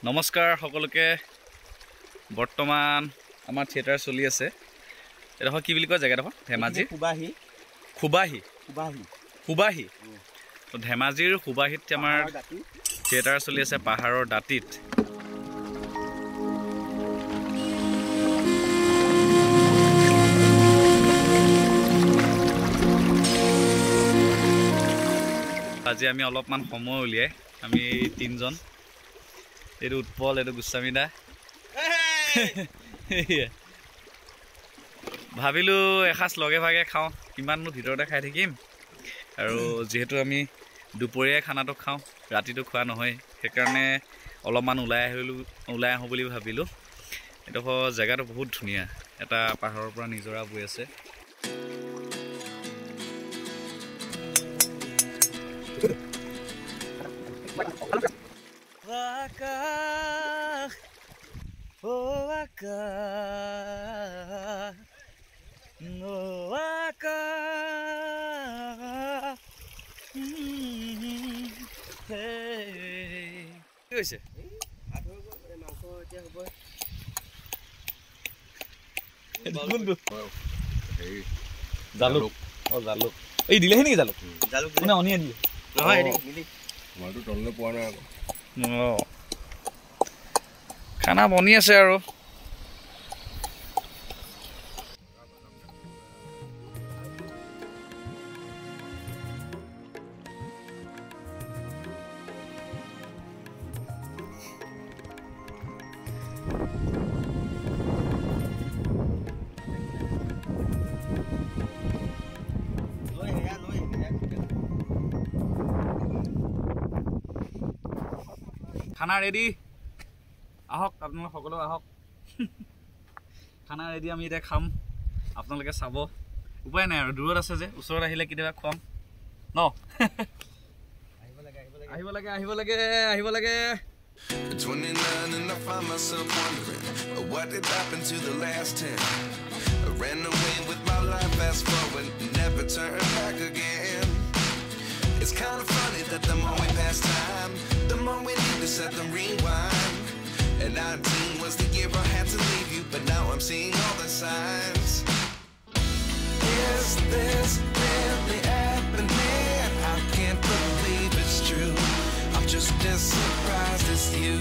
নমস্কাৰ সকলোকে বৰ্তমান আমাৰ থিয়েটাৰ চলি আছে এডোখৰ কি বুলি কয় জেগাডোখৰ ধেমাজি খুবাহী তো ধেমাজিৰ খুবাহীত আমাৰ থিয়েটাৰ চলি আছে পাহাৰৰ দাঁতিত আজি আমি অলপমান সময় উলিয়াই আমি তিনজন এইটো উৎপল এইটো গোস্বামীদা ভাবিলোঁ এসাঁজ লগে ভাগে খাওঁ কিমাননো ভিতৰতে খাই থাকিম আৰু যিহেতু আমি দুপৰীয়া খানাটো খাওঁ ৰাতিটো খোৱা নহয় সেইকাৰণে অলপমান ওলাই আহোঁ বুলি ভাবিলোঁ এইডোখৰ জেগাটো বহুত ধুনীয়া এটা পাহাৰৰ পৰা নিজৰা বৈ আছে আকাশ ও আকাশ ও আকাশ কি হৈছে জালুক জালুক এই দিলেহি নেকি জালুক জালুক মানে অনিয়ে দিলে নহয় মইতো তললৈ পোৱা নাই আকৌ খানা বনি আছে আৰু খানা ৰেডি আহক আপোনালোক সকলো আহক খানা ৰেডি আমি এতিয়া খাম আপোনালোকে চাব উপায় নাই আৰু দূৰত আছে যে ওচৰত আহিলে কেতিয়াবা খুৱাম ন আহিব লাগে 29 and I find myself wondering what did happen to the last 10 I ran away with my life fast forward never turn back again It's kind of funny that the more we pass time the more we need to set them rewind And 19 was the year I had to leave you but now I'm seeing all the signs Is this really happening? I can't believe it's true I'm just as surprised as you